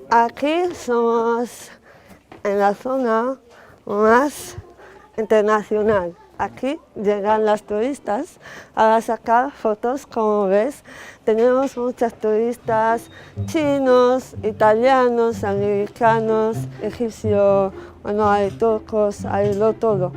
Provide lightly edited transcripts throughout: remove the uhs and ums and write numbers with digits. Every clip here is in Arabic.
Aquí somos en la zona más internacional. Aquí llegan las turistas a sacar fotos, como ves. Tenemos muchos turistas chinos, italianos, americanos, egipcios, bueno, hay turcos, hay de todo.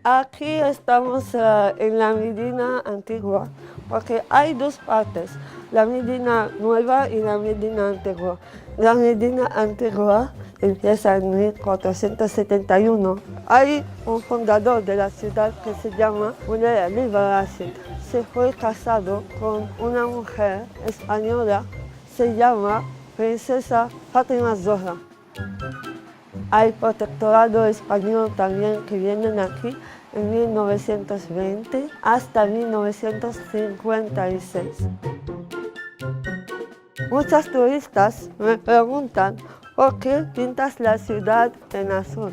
Aquí estamos en la Medina antigua, porque hay dos partes, la Medina nueva y la Medina antigua. La Medina antigua empieza en 1471. Hay un fundador de la ciudad que se llama Muley Ali Barrachid. Se fue casado con una mujer española, se llama Princesa Fátima Zahra. Hay protectorado español también que vienen aquí en 1920 hasta 1956. Muchos turistas me preguntan por qué pintas la ciudad en azul.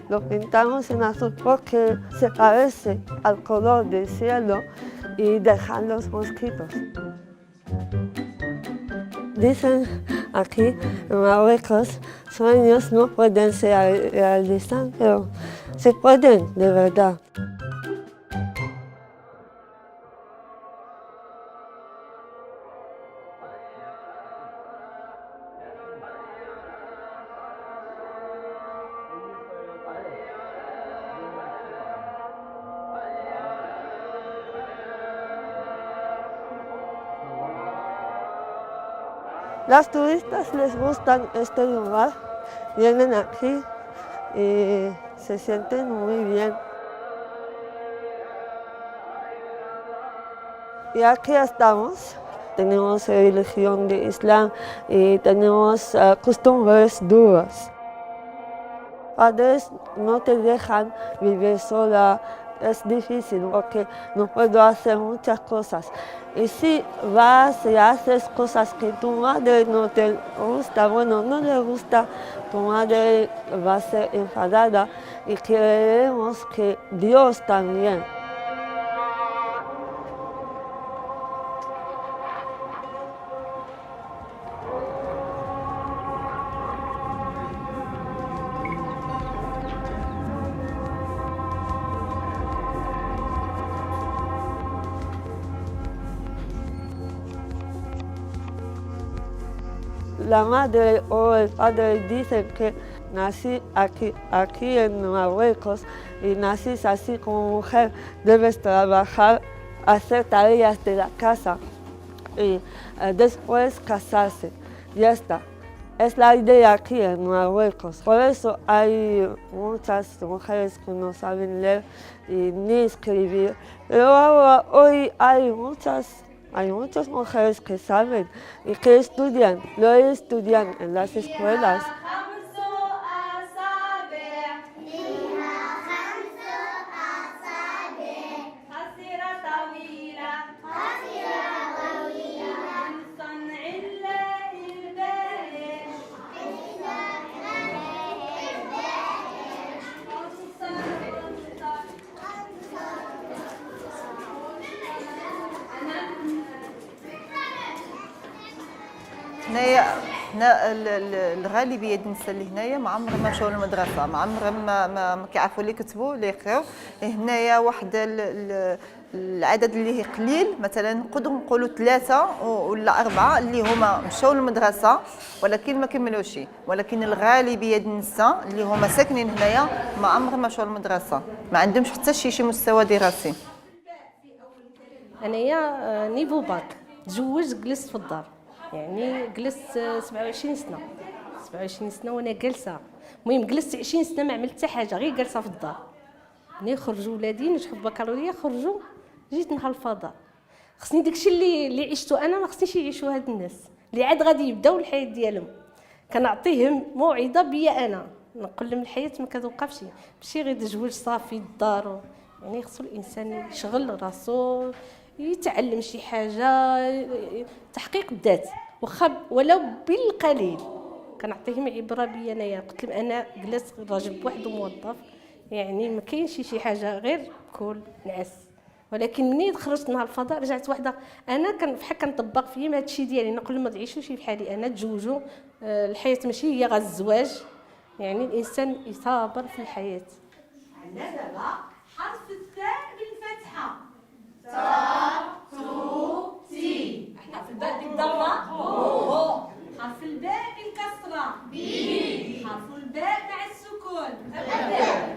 Lo pintamos en azul porque se parece al color del cielo y dejan los mosquitos. Dicen aquí en Marruecos, sueños no pueden ser realizados, pero se pueden de verdad. Las turistas les gustan este lugar, vienen aquí y se sienten muy bien. Y aquí estamos, tenemos religión de Islam y tenemos costumbres duras. Padres no te dejan vivir sola, es difícil porque no puedo hacer muchas cosas. Y si vas y haces cosas que tu madre no te gusta, bueno, no le gusta, tu madre va a ser enfadada y queremos que Dios también. La madre o el padre dicen que nací aquí en Marruecos y nacís así como mujer, debes trabajar, hacer tareas de la casa y después casarse. Ya está. Es la idea aquí en Marruecos. Por eso hay muchas mujeres que no saben leer y ni escribir. Pero ahora, hoy hay muchas mujeres que saben y que estudian, lo estudian en las escuelas. هنا الغالبيه ديال النساء اللي هنايا ما عمرهم ما مشاو للمدرسه، ما عمرهم ما كيعرفوا اللي يكتبوا اللي يقراو. هنايا واحد العدد اللي قليل، مثلا نقدروا نقولوا 3 ولا 4 اللي هما مشاو للمدرسه ولكن ما كملوش، ولكن الغالبيه ديال النساء اللي هما ساكنين هنايا ما عمرهم ما مشاو للمدرسه، ما عندهمش حتى شي مستوى دراسي. انايا نيفو باك تزوجت جلست في الدار، يعني جلست 27 سنه وانا جالسه. المهم جلست 20 سنه ما عملت حتى حاجه، غير جالسه في الدار. ملي خرجوا ولادي نجحوا البكالوريا خرجوا، جيت نهار الفضاء. خصني داكشي اللي عشتو انا ما خصنيش يعيشوا هاد الناس اللي عاد غادي يبداو الحياه ديالهم. كنعطيهم موعظه بيا انا، نقول لهم الحياه ما كتوقفش، ماشي غير تزوج صافي الدار، يعني خصو الانسان يشغل راسو، يتعلم شي حاجه، تحقيق الذات واخا ولو بالقليل. كنعطيهم عبره بيا انايا، قلت لهم انا جلست راجل بوحدو موظف، يعني ما كاينش شي حاجه غير كل نعس، ولكن منين خرجت نهار الفضاء رجعت وحده. انا بحال كنطبق فيهم هذا الشيء ديالي، نقول لهم ما تعيشوش بحالي انا، تزوجوا. الحياه ماشي هي غير الزواج، يعني الانسان يصابر في الحياه. عندنا دابا حرف الثاء بالفتحه، تي. حرف الباء بالضمه، هو. حرف الباء بالكسره، بي. حرف الباء مع السكون،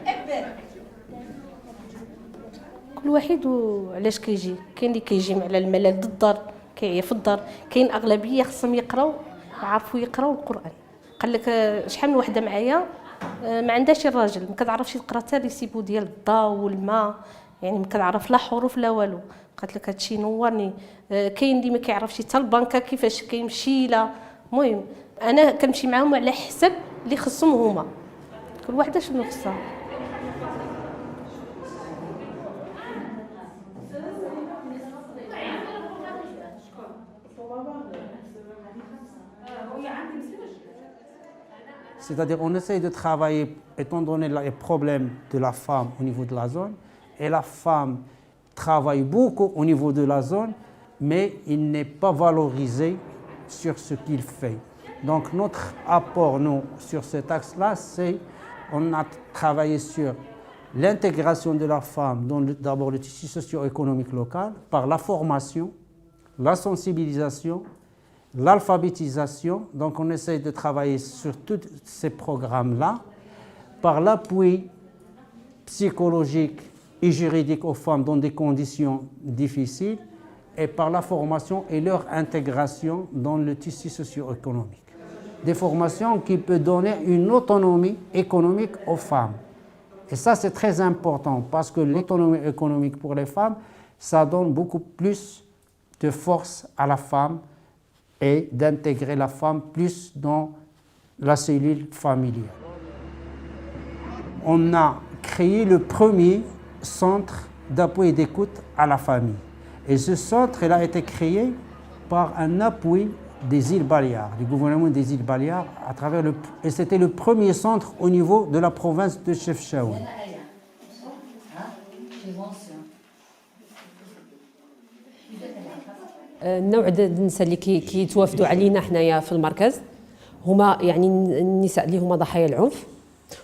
ابر. كل واحد وعلاش كيجي، كاين اللي كيجي على الملل الدار، كيعيا في الدار، كاين اغلبيه خصهم يقراو، يعرفوا يقراو القران. قال لك شحال من وحده معايا ما عندهاش الراجل، ما كتعرفش تقرا حتى ريسيبو ديال الضاء والماء، يعني ما كتعرف لا حروف لا والو. قالت لك هادشي نورني. كاين اللي ما كيعرفش حتى البنكه كيفاش كيمشي لا. المهم انا كنمشي معاهم على حسب اللي خصهم هما، كل وحده شنو خصها. C'est-à-dire on essaye de travailler, étant donné les problèmes de la femme au niveau de la zone, et la femme travaille beaucoup au niveau de la zone, mais il n'est pas valorisé sur ce qu'il fait. Donc notre apport, nous, sur cet axe-là, c'est on a travaillé sur l'intégration de la femme dans d'abord le tissu socio-économique local, par la formation, la sensibilisation, l'alphabétisation. Donc on essaye de travailler sur tous ces programmes-là, par l'appui psychologique et juridique aux femmes dans des conditions difficiles, et par la formation et leur intégration dans le tissu socio-économique. Des formations qui peuvent donner une autonomie économique aux femmes. Et ça, c'est très important, parce que l'autonomie économique pour les femmes, ça donne beaucoup plus de force à la femme et d'intégrer la femme plus dans la cellule familiale. On a créé le premier centre d'appui et d'écoute à la famille. Et ce centre, il a été créé par un appui des îles Baléares, du gouvernement des îles Baléares, à travers et c'était le premier centre au niveau de la province de Chefchaouen. النوع ديال النساء اللي كيتوافدوا علينا حنايا في المركز هما يعني النساء اللي هما ضحايا العنف،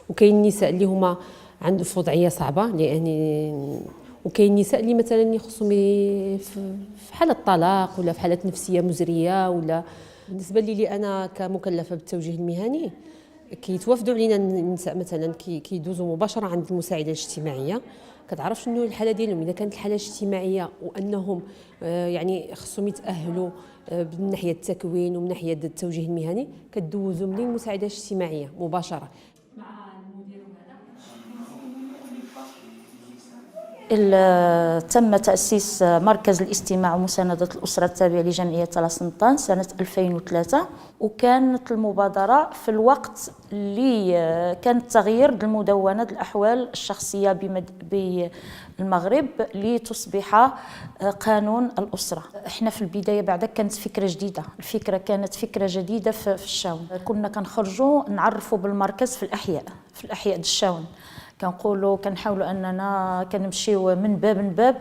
وكاين النساء اللي هما عندهم في وضعيه صعبه، يعني وكاين النساء اللي مثلا يخصهم في حاله طلاق ولا في حالة نفسيه مزريه. ولا بالنسبه لي انا كمكلفه بالتوجيه المهني، كيتوافدوا علينا النساء مثلا كيدوزوا مباشره عند المساعده الاجتماعيه، كتعرف شنو الحاله ديالهم. اذا كانت الحاله الاجتماعيه وانهم يعني خصهم يتاهلوا من ناحيه التكوين ومن ناحيه التوجيه المهني، كدوزهم للمساعده الاجتماعيه مباشره. تم تأسيس مركز الاستماع ومساندة الأسرة التابع لجمعية طلا سنطان سنة 2003، وكانت المبادرة في الوقت اللي كان التغيير المدونة الأحوال الشخصية بالمغرب لتصبح قانون الأسرة. احنا في البداية بعد كانت فكرة جديدة، الفكرة كانت فكرة جديدة في الشاون. كنا كنخرجوا نعرفوا بالمركز في الأحياء ديال الشاون، كنحاولوا اننا كنمشيو من باب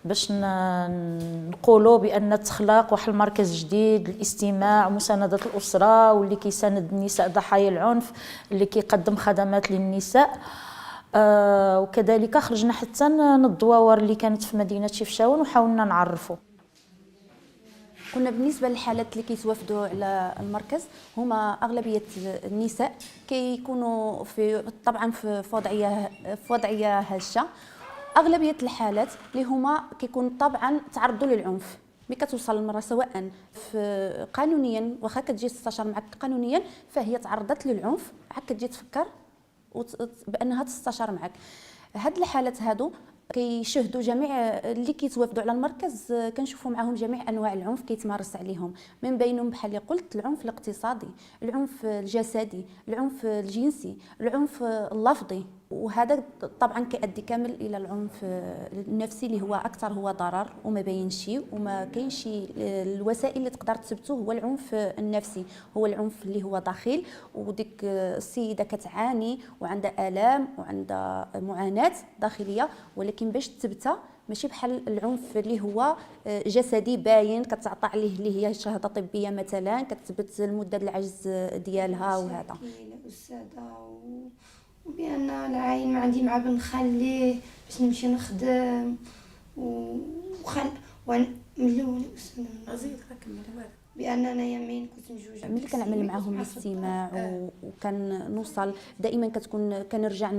باش نقولوا بان تخلق واحد المركز جديد للاستماع ومساندة الاسره، واللي كيساند النساء ضحايا العنف، اللي كيقدم خدمات للنساء. وكذلك خرجنا حتى الدواور اللي كانت في مدينه شفشاون وحاولنا نعرفوا. كنا بالنسبه للحالات اللي كيتوافدوا على المركز هما اغلبيه النساء كيكونوا طبعا في وضعيه هشه. اغلبيه الحالات اللي هما كيكون طبعا تعرضوا للعنف. ملي كتوصل المراه سواء في قانونيا واخا كتجي تستشار معك قانونيا، فهي تعرضت للعنف، عاد كتجي تفكر بانها تستشار معك. هاد الحالات هادو كيشهدوا جميع اللي كيتوافدوا على المركز، كنشوفوا معاهم جميع انواع العنف كيتمارس عليهم، من بينهم بحال اللي قلت العنف الاقتصادي، العنف الجسدي، العنف الجنسي، العنف اللفظي، وهذا طبعا كيؤدي كامل الى العنف النفسي اللي هو اكثر هو ضرر وما باينش وما كاينش. الوسائل اللي تقدر تثبته هو العنف النفسي، هو العنف اللي هو داخل، وديك السيده كتعاني وعندها الام وعندها معاناه داخليه، ولكن باش تثبتها ماشي بحال العنف اللي هو جسدي باين كتعطى عليه اللي هي شهاده طبيه مثلا كتثبت المده العجز ديالها وهذا. الاستاذه وبان العائل ما عندي مع بن خليه باش نمشي نخدم وخل من الاول بان انايا مين كنت مجوجه ملي كنعمل معاهم الاستماع وكنوصل دائما كنرجع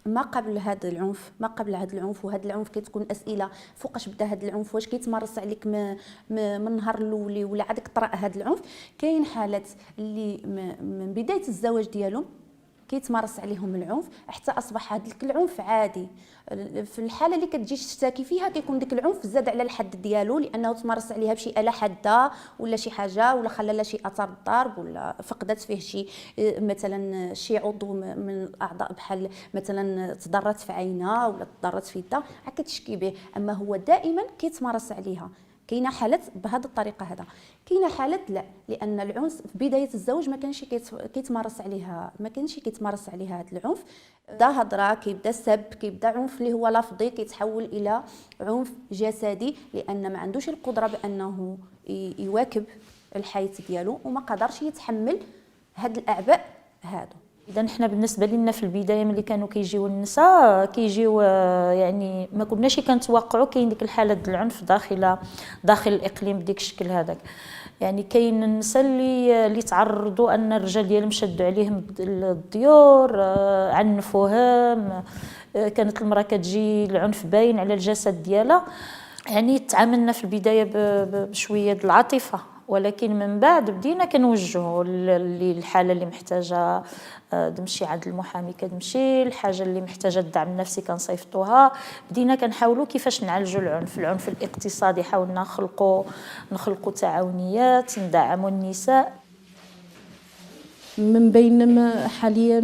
ما قبل هذا العنف، وهذا العنف كتكون اسئله فوقاش بدا هذا العنف، واش كيتمارس عليك من النهار الاولي ولا عادك طرا هذا العنف. كاين حالات اللي من بدايه الزواج ديالهم كيتمارس عليهم العنف حتى اصبح هذا العنف عادي. في الحاله اللي كتجي تشتكي فيها كيكون ديك العنف زاد على الحد ديالو، لانه تمارس عليها بشي اله حاده ولا شي حاجه ولا خلى لها شي اثر الضرب ولا فقدت فيه شي مثلا شي عضو من الاعضاء بحال مثلا تضرت في عينها ولا تضرت في يدها كتشكي به، اما هو دائما كيتمارس عليها. كاينه حالات بهذه الطريقه هذا، كاينه حالات لا، لان العنف في بدايه الزواج ما كانش كيتمارس عليها هذا العنف. بدا هضره، كيبدا سب، كيبدا عنف اللي هو لفظي، كيتحول الى عنف جسدي، لان ما عندوش القدره بانه يواكب الحياه ديالو وما قدرش يتحمل هاد الاعباء هادو. اذا حنا بالنسبه لنا في البدايه ملي كانوا كيجيو النساء كيجيو يعني ما كناش كنتوقعوا كاين ديك الحاله ديال العنف داخل الاقليم بديك الشكل هذاك. يعني كاين النساء اللي تعرضوا ان الرجال ديالهم شدوا عليهم الديور، عنفوهم، كانت المراه كتجي العنف باين على الجسد ديالها. يعني تعاملنا في البدايه بشويه د العاطفه، ولكن من بعد بدينا كنوجهوا الحاله اللي محتاجه تمشي عند المحامي كتمشي، الحاجه اللي محتاجه الدعم النفسي كنصيفطوها. بدينا كنحاولوا كيفاش نعالجوا العنف الاقتصادي، حاولنا نخلقوا تعاونيات ندعموا النساء. من بين حاليا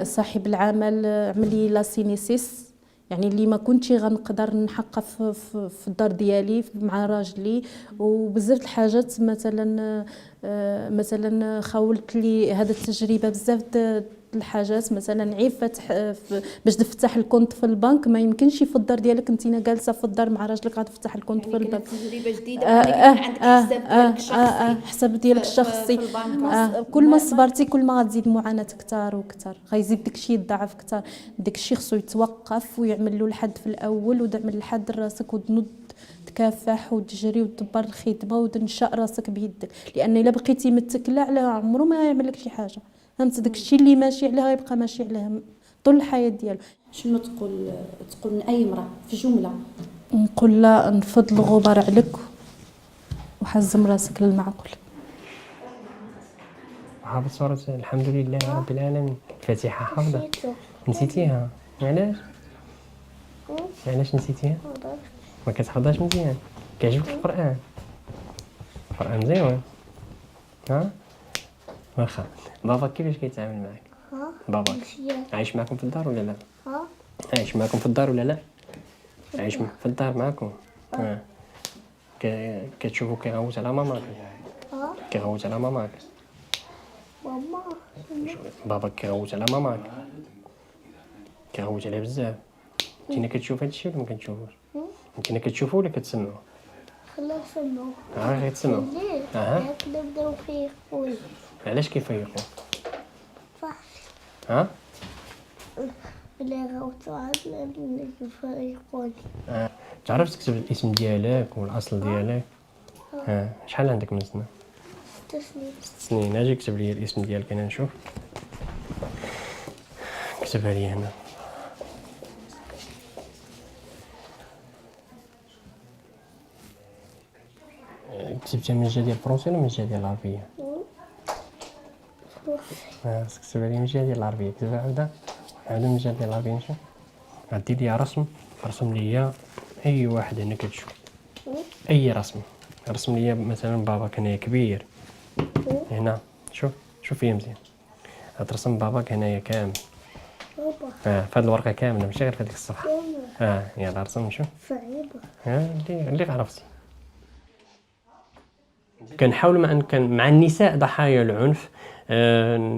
صاحب العمل عملي لاسينيسيس، يعني اللي ما كنتش غنقدر نحقق في الدار ديالي مع راجلي، وبزاف الحاجات مثلا خاولت لي هذا التجربه بزاف الحاجات، مثلا عيب فتح باش تفتح الكونت في البنك ما يمكنش في الدار ديالك انت جالسه في الدار مع راجلك غتفتح الكونت في البنك. تجربه جديده عندك حساب ديالك الشخصي، حساب ديالك الشخصي. كل ما صبرتي كل ما غتزيد معاناه اكثر واكثر، غيزيد داكشي يضاعف اكثر. داكشي خصو يتوقف ويعمل له الحد في الاول، ودعمل الحد راسك وتنوض تكافح وتجري وتدبر الخدمه وتنشا راسك بيدك، لان الا بقيتي متكله على عمره ما يعمل لك شي حاجه. فهمت؟ داكشي اللي ماشي عليها يبقى ماشي عليها طول الحياه ديالو. شنو تقول لاي امراه في جمله؟ نقول لها نفض الغبار عليك وحزم راسك للمعقول. حافظ سورة الحمد لله رب العالمين، الفاتحة حافظة. نسيتيها؟ علاش نسيتيها؟ ما كتحفظهاش مزيان. كيعجبك القرآن مزيان؟ ها؟ واخا. باباك كيفاش كيتعامل معاك؟ باباك عايش معكم في الدار ولا لا؟ عايش معكم في الدار ولا لا؟ عايش في الدار معكم؟ كتشوفو كيغوت على ماماك؟ كيغوت على ماماك؟ باباك كيغوت على ماماك؟ كيغوت عليها بزاف. انتينا كتشوف هادشي ولا ما كتشوفوش؟ انتينا كتشوفو ولا كتسمعو؟ خلينا نسمعو. غير كتسمعو. كنبداو فيقول. علاش كيفيقوا؟ فحش. بلا غوت عندنا كيفيقوني. تعرف تكتب الاسم ديالك والاصل ديالك؟ شحال عندك من سنه؟ 6 سنين. 6 سنين. اجي كتب لي الاسم ديالك انا نشوف. كتبها لي هنا. كتبتها من الجهه ديال الفرنسي ولا من الجهه ديال العربيه؟ 12. خصك تكتب عليه من الجهه ديال العربيه. كتب عاوده من الجهه ديال العربيه. نشوف غدير لي رسم ليا اي واحد هنا كتشوف اي رسم ليا مثلا باباك هنايا كبير هنا. شوف فيه مزيان. غترسم باباك هنايا كامل بابا في هاد الورقه كامله ماشي غير في هذيك الصفحه. يلا رسم نشوف. صعيبة. اللي عرفتي. كنحاول ما امكن مع النساء ضحايا العنف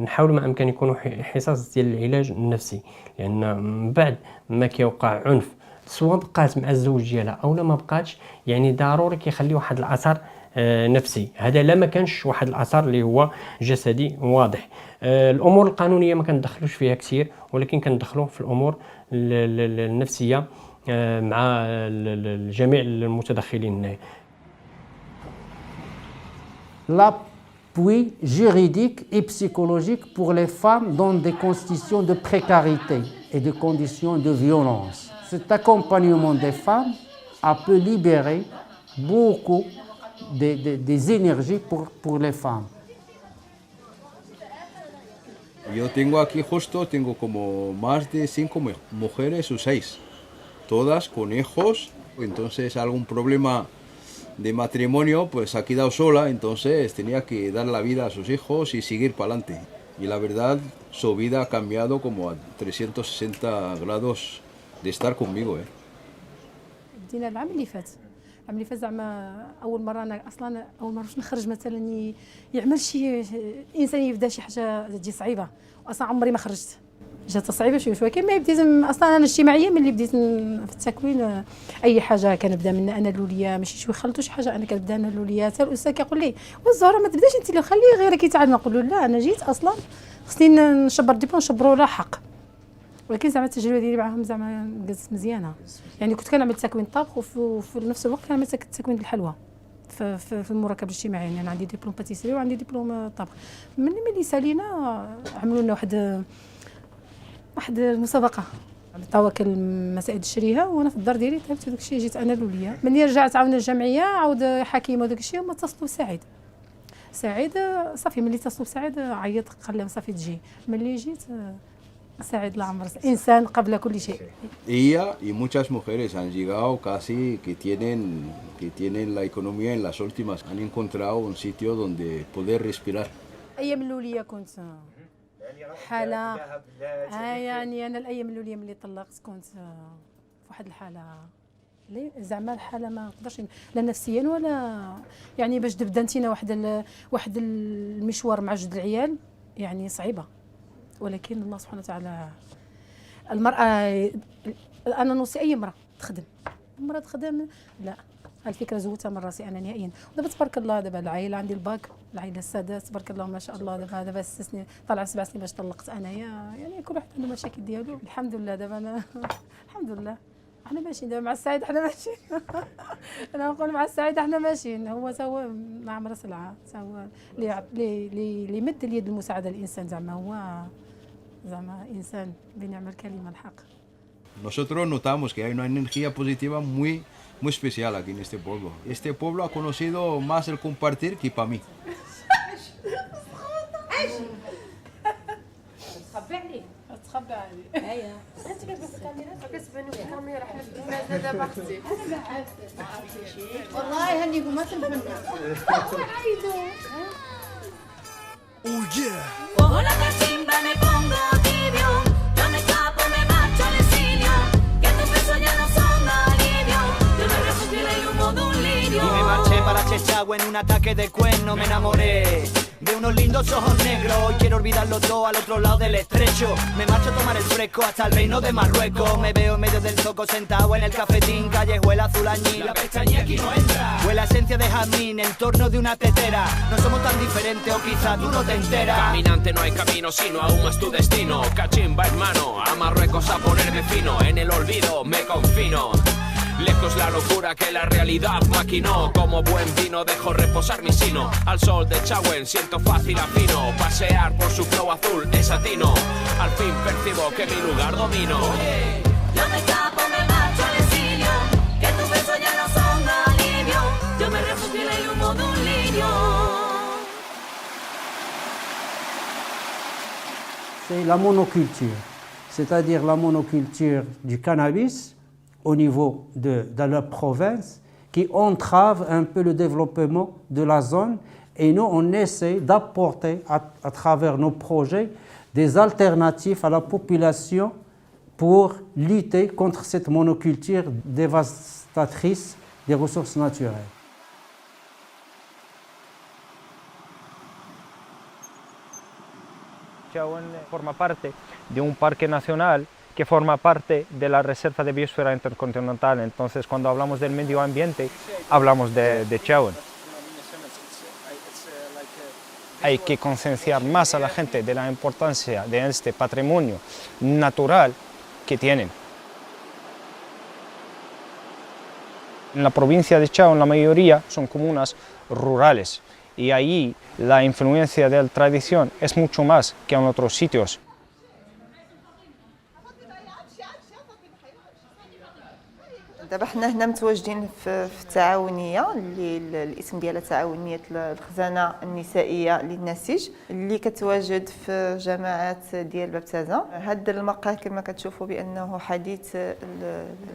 نحاول ما امكن يكونوا حصص ديال العلاج النفسي، لان من بعد ما كيوقع عنف سواء بقات مع الزوج ديالها او لا ما بقاتش، يعني ضروري كيخلي واحد الاثر نفسي. هذا لا ما كانش واحد الاثر اللي هو جسدي واضح. الامور القانونيه ما كندخلوش فيها كثير، ولكن كندخلوا في الامور النفسيه مع جميع المتدخلين هنا. L'appui juridique et psychologique pour les femmes dans des conditions de précarité et de conditions de violence. Cet accompagnement des femmes a pu libérer beaucoup des énergies pour les femmes. Yo tengo aquí justo, tengo como más de 5 mujeres o 6, todas con hijos. Entonces algún problema de matrimonio, pues ha quedado sola, entonces tenía que dar la vida a sus hijos y seguir para adelante. Y la verdad, su vida ha cambiado como a 360 grados de estar conmigo. بدينا العام اللي فات زعما اول مره انا اصلا اول مره باش نخرج مثلا يعمل شي انسان يبدا شي حاجه تجي صعيبه، اصلا عمري ما خرجت، جات صعيبه شويه ولكن ما بديت اصلا انا اجتماعيه ملي بديت في التكوين. اي حاجه كنبدا منها انا الاوليه، ماشي شي خلطوا شي حاجه انا كنبدا انا الاوليه. حتى الاستاذ كيقول لي والزهره ما تبداش انت اللي خليه غير كيتعلم. نقول له لا انا جيت اصلا خصني نشبر ديبلوم نشبروا لا حق، ولكن زعما التجربه ديالي معاهم زعما جازت مزيانه. يعني كنت كنعمل تكوين الطبخ وفي نفس الوقت كنعمل تكوين الحلوى في المركب الاجتماعي. يعني انا عندي دبلوم باتيسري وعندي دبلوم طبخ. ملي سالينا عملوا لنا واحد المسابقه عطاوك المسائل تشريها، وانا في الدار ديالي تعبت وداك الشيء جيت انا الاوليه. ملي رجعت عاودنا الجمعيه عاود حكيمه وداك الشيء هما اتصلوا سعيد صافي. ملي اتصلوا بسعيد عيط قال لهم صافي تجي. ملي جيت سعيد لا عمر انسان قبل كل شيء. Ella y muchas mujeres han llegado casi que tienen la economía en las últimas, han encontrado un sitio donde poder respirar. ايام الاوليه كنت حاله يعني انا الايام الاوليه ملي طلقت كنت في واحد الحاله زعما الحاله ما نقدرش لا نفسيا ولا يعني باش تبدا انتينا واحد المشوار مع جوج العيال يعني صعيبه. ولكن الله سبحانه وتعالى المراه انا نوصي اي امراه تخدم لا الفكره زوتها من راسي انا نهائيا. ودابا تبارك الله دابا العائله عندي الباك، العائله السادات تبارك الله ما شاء الله. دابا 6 سنين طالعه 7 سنين باش طلقت انايا. يعني كل واحد عنده المشاكل ديالو. الحمد لله دابا انا الحمد لله احنا ماشيين دابا مع السعيد. احنا ماشيين انا نقول مع السعيد احنا ماشيين. هو ما عمره سلعه، هو اللي يمد اليد المساعده للانسان. زعما هو زعما انسان بنعمل كلمه الحق. Nosotros notamos que hay una energía positiva muy especial aquí en este pueblo. Este pueblo ha conocido más el compartir que para mí. تخبى علي. هيا انت كتبص الكاميرا كتبانوا في الكاميرا حنا في المازه دابا اختي. والله هنيكم ما تنفنا. عيدوا. Oh yeah. Cojo la cachimba, me pongo tibio, yo me escapo, me marcho al exilio, que tus besos ya no son alivio, yo me refugio en el humo de un lirio. Y me marché para Chechagua en un ataque de cuerno, me enamoré de unos lindos ojos negros. Hoy quiero olvidarlo todo al otro lado del estrecho. Me marcho a tomar el fresco hasta el reino de Marruecos. Me veo en medio del zoco sentado en el cafetín, callejuela azul añil. La pestaña aquí no entra. Huele a esencia de jazmín, en torno de una tetera. No somos tan diferentes o quizá tú no te enteras. Caminante no hay camino sino aún más tu destino. Cachimba en mano, a Marruecos a ponerme fino. En el olvido me confino. Lejos la locura que la realidad maquinó. Como buen vino dejo reposar mi sino. Al sol de Chagüen siento fácil afino. Pasear por su flow azul es atino. Al fin percibo que mi lugar domino. Yo me escapo, me marcho al exilio, que tus besos ya no son alivio, yo me refugio en el humo de un lirio. c'est la monoculture, c'est-à-dire la monoculture du cannabis au niveau de la province qui entrave un peu le développement de la zone. Et nous, on essaie d'apporter à travers nos projets des alternatives à la population pour lutter contre cette monoculture dévastatrice des ressources naturelles. Chauen forma parte de un parque nacional que forma parte de la Reserva de Biosfera Intercontinental. Entonces, cuando hablamos del medio ambiente, hablamos de Chauen. Hay que concienciar más a la gente de la importancia de este patrimonio natural que tienen. En la provincia de Chauen la mayoría son comunas rurales y ahí la influencia de la tradición es mucho más que en otros sitios. دابا حنا هنا متواجدين في التعاونيه اللي الاسم ديالها تعاونيه الخزانه النسائيه للنسيج اللي كتواجد في جماعه ديال بابتازا. هذا المقهى كما كتشوفوا بانه حديث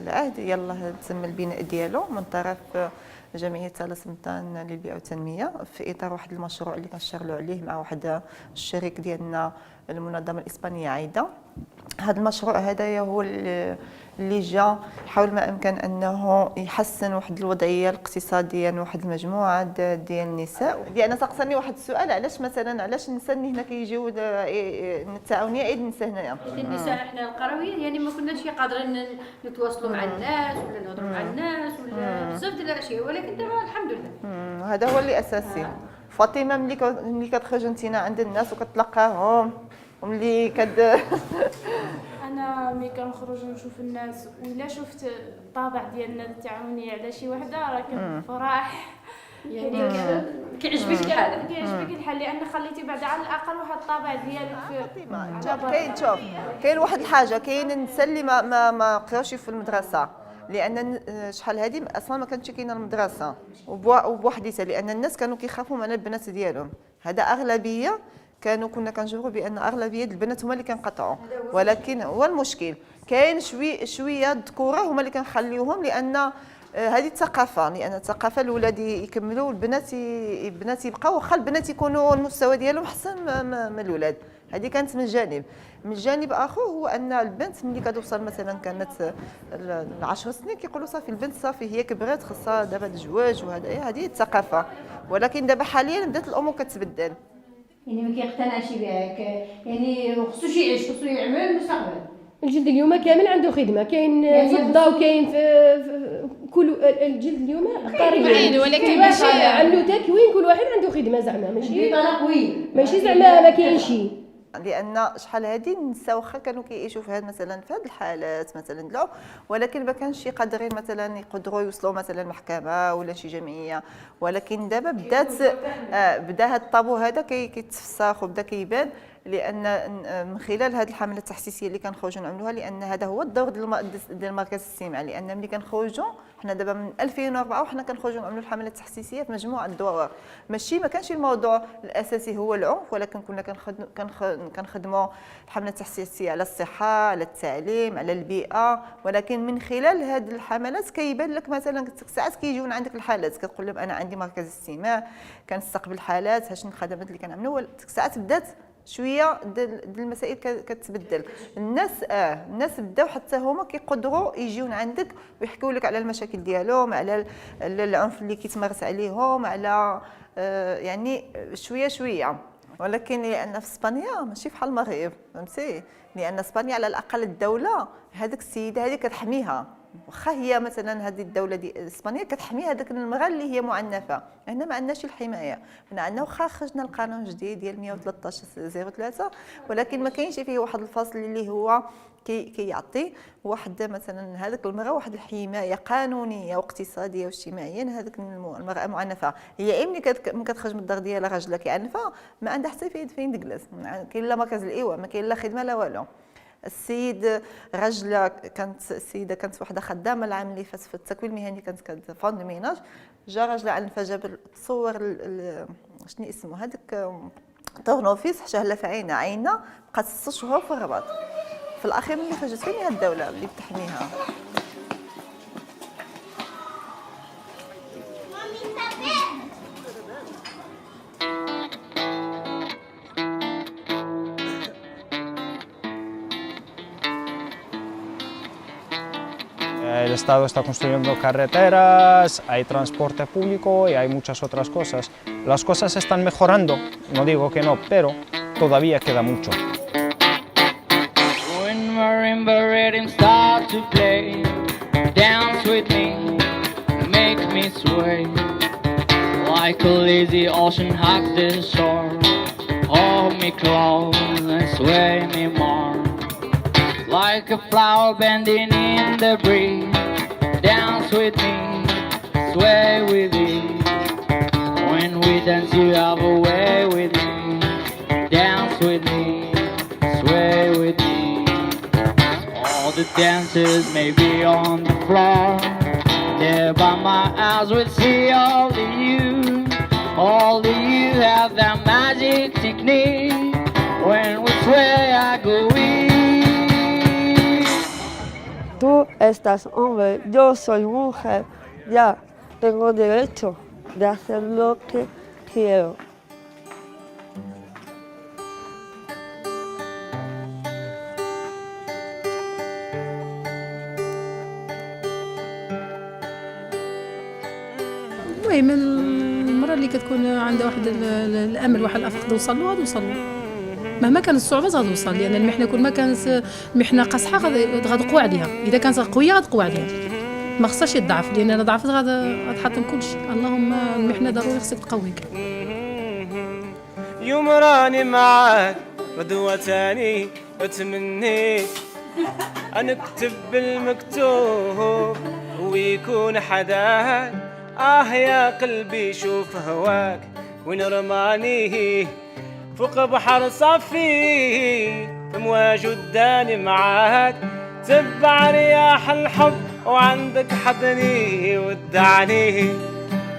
العهد، يلاه تم البناء ديالو من طرف جمعيه تالا سلطان للبيئه والتنميه في اطار واحد المشروع اللي كنشتغلوا عليه مع واحد الشريك ديالنا المنظمه الاسبانيه عايده. هذا المشروع هذايا هو اللي جا حاول ما امكن انه يحسن واحد الوضعيه الاقتصاديه لواحد المجموعه ديال النساء. لان سقسني واحد السؤال، علاش مثلا علاش النساء هنا كيجيو التعاونيه عيد النساء هنايا؟ النساء احنا القرويين يعني ما كناش قادرين نتواصلوا مع الناس ولا نهضروا مع الناس ولا بزاف ديال الاشياء، ولكن دابا الحمد لله هذا هو اللي اساسي. فاطمه ملي كتخرج انتينا عند الناس وكتلقاهم وملي انا ملي كنخرج نشوف الناس ولا شفت الطابع ديالنا التعاونيه على شي وحده راه كنفرح يعني كيعجبك الحال، كيعجبك الحال لان خليتي بعد على الاقل واحد الطابع ديالك في كاين واحد الحاجه، كاين النساء اللي ما قراوش في المدرسه لان شحال هذه اصلا ما كانتش كاينه المدرسه وبوحديتها، لان الناس كانوا كيخافوا من البنات ديالهم. هذا اغلبيه كنا كنجبروا بان اغلبيه البنات هما اللي كنقطعوا، ولكن هو المشكل كاين شويه الذكوره هما اللي كنخليوهم لان هذه الثقافه، لان الثقافه الاولاد يكملوا البنات يبقاو، واخا البنات يكونوا المستوى ديالهم احسن من الاولاد. هذه كانت من جانب. من جانب اخر هو ان البنت ملي كتوصل مثلا كانت 10 سنين كيقولوا صافي البنت صافي هي كبرات خاصها دابا الزواج، وهذا هذه الثقافه. ولكن دابا حاليا بدات الامور كتبدل، يعني ما كيقتنعش بها، يعني خصو يعيش، خصو يعمل مستقبل. الجلد اليوم كامل عنده خدمه، كاين يعني فضه وكاين في كل الجلد اليوم قريب، ولكن ماشي عملوا تكوين، كل واحد عنده خدمه زعما ماشي ماشي زعما ما كاينش. لان شحال هذه النساء واخا كانوا كيعيشوا في هذا مثلا في هذه الحالات مثلا لا، ولكن ما كانش قادرين مثلا يقدروا يوصلوا مثلا محكمه ولا شي جمعيه. ولكن دابا بدا هذا الطابو هذا كيتفسخ وبدا كيبان، لان من خلال هذه الحمله التحسيسيه اللي كنخرجوا نعملوها، لان هذا هو الدور ديال مركز السمع. لان ملي كنخرجوا حنا دابا من 2004 وحنا كنخرجوا نعملوا الحمله التحسيسيه في مجموعه الدوائر. ما كانش الموضوع الاساسي هو العنف، ولكن كنا كنخدموا الحمله التحسيسيه على الصحه، على التعليم، على البيئه. ولكن من خلال هذه الحملات كيبان لك مثلا ساعات كيجيون عندك الحالات كتقول لهم انا عندي مركز استماع كنستقبل حالات، ها شنو الخدمات اللي كنعملوا. ساعات بدات شويه المسائل كتبدل. الناس بداو حتى هما كيقدروا يجيون عندك ويحكوا لك على المشاكل ديالهم، على العنف اللي كيتمارس عليهم، على يعني شويه. ولكن لان في اسبانيا ماشي بحال المغرب، فهمتي؟ لان اسبانيا على الاقل الدوله هذيك السيده هذه كتحميها، واخا هي مثلا هذه الدوله دي اسبانيا كتحمي هذيك المراه اللي هي معنفه. هنا ما عندناش الحمايه، هنا عندنا واخا خرجنا القانون الجديد ديال 113/03 ولكن ما كاينش فيه واحد الفصل اللي هو كيعطي واحد مثلا هذيك المراه واحد الحمايه قانونيه واقتصاديه واجتماعيه. هذيك المراه معنفه هي ملي كتخرج من الدار ديالها راجلها كيعنفها ما عندها حتى فين تجلس، كاين لا مركز الايواء، ما كاين لا خدمه لا والو. السيد رجله السيده كانت وحده خدامه العام اللي فات في التكوين المهني، كانت كتفوند ميناج، جا راجلها على الفجر تصور شنو اسمه هذاك طورنوفيس حشاه لا في عينها عينها بقات 6 شهور في الرباط. في الاخير ملي خرجت فيني هاد الدوله اللي بتحميها. El Estado está construyendo carreteras, hay transporte público y hay muchas otras cosas. Las cosas están mejorando, no digo que no, pero todavía queda mucho. When marimba rhythm start to play, dance with me, make me sway. Like a lazy ocean hugs the shore, hold me close and sway me more. Like a flower bending in the breeze, dance with me, sway with me. When we dance you have a way with me, dance with me, sway with me. All the dancers may be on the floor, there by my eyes will see only you. Only you have that magic technique. When we sway I go weak. Tú estás hombre, yo soy mujer, ya tengo derecho de hacer lo que quiero. المهم المرأة اللي كتكون عندها واحد الأمل واحد الأفق توصل له غتوصل له مهما كانت الصعوبات غتوصل، لأن المحنة كل ما كانت المحنة قاصحة غتقوى عليها، إذا كانت قوية غتقوى عليها، ما خصهاش تضعف، لأن إلا ضعفت غتحطم كلشي. اللهم المحنة ضروري خصك تقويك. يوم راني معاك غدوة تاني وتمنيت أنكتب بالمكتوب ويكون حداك. يا قلبي شوف هواك وين رماني فوق بحر صافي مواج وداني معاك. تبع رياح الحب وعندك حضني ودعني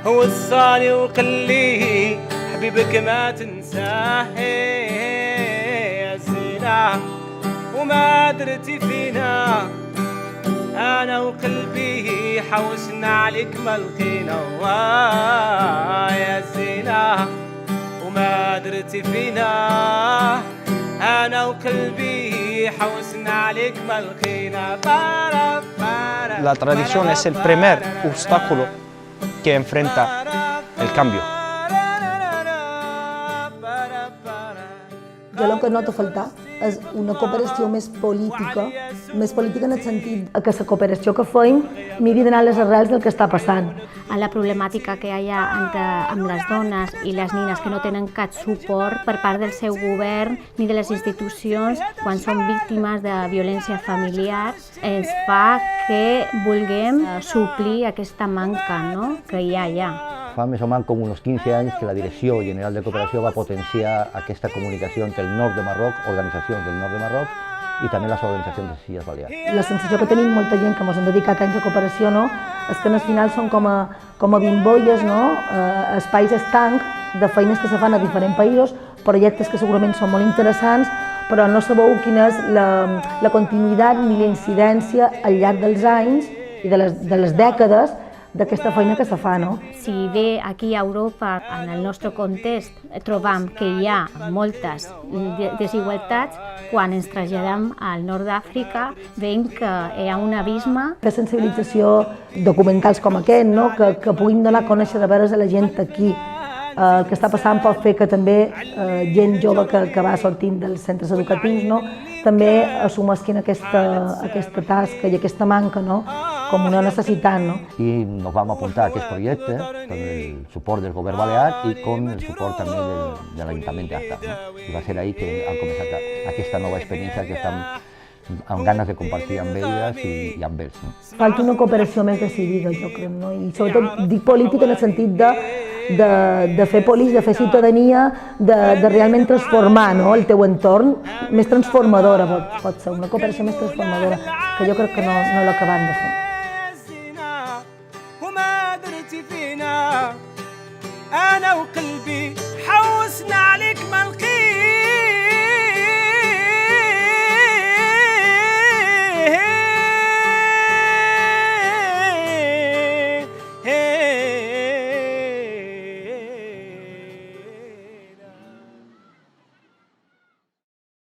وصاني وقلي حبيبك ما تنساه يا زينة وما درتي فينا أنا وقلبي حوسنا عليك ما لقينا يا زينة وما درتي فينا أنا وقلبي حوسنا عليك ما لقينا. La tradición es el primer obstáculo que enfrenta el cambio. Jo el que noto faltar és una cooperació més política en el sentit que la cooperació que fem miri d'anar a les arrels del que està passant. A la problemàtica que hi ha amb les dones i les nines que no tenen cap suport per part del seu govern ni de les institucions quan són víctimes de violència familiar ens fa que vulguem suplir aquesta manca, no?, que hi ha allà. Fa més o menys com uns 15 anys que la Direcció General de Cooperació va potenciar aquesta comunicació entre el nord de Marroc, organitzacions del nord de Marroc, i també les organitzacions de les Illes Balears. La sensació que tenim molta gent que ens hem dedicat anys a cooperació, no?, és que al final són com a bimbolles, no?, espais estancs de feines que se fan a diferents països, projectes que segurament són molt interessants, però no sabeu quina és la continuïtat ni la incidència al llarg dels anys i de les dècades d'aquesta feina que se fa, no? Si bé aquí a Europa, en el nostre context, trobam que hi ha moltes desigualtats, quan ens traslladem al nord d'Àfrica veiem que hi ha un abisme. La sensibilització, documentals com aquest, no?, que puguin donar a conèixer de veres a la gent aquí el que està passant pot fer que també gent jove que va sortint dels centres educatius, no?, també assumesquin aquesta tasca i aquesta manca, no?, com una necessitat, no? I ens vam apuntar a aquest projecte amb el suport del govern balear i com el suport també de l'Ajuntament d'Arta, no? I va ser ahí que han començat aquesta nova experiència que estem amb ganes de compartir amb elles i amb ells. No? Falta una cooperació més decidida, jo crec, no? I sobretot dic política en el sentit de fer polis, de fer ciutadania, de realment transformar, no?, el teu entorn, més transformadora pot ser, una cooperació més transformadora, que jo crec que no l'acabem de fer. أنا وقلبي حوس عشنا عليك ما لقينا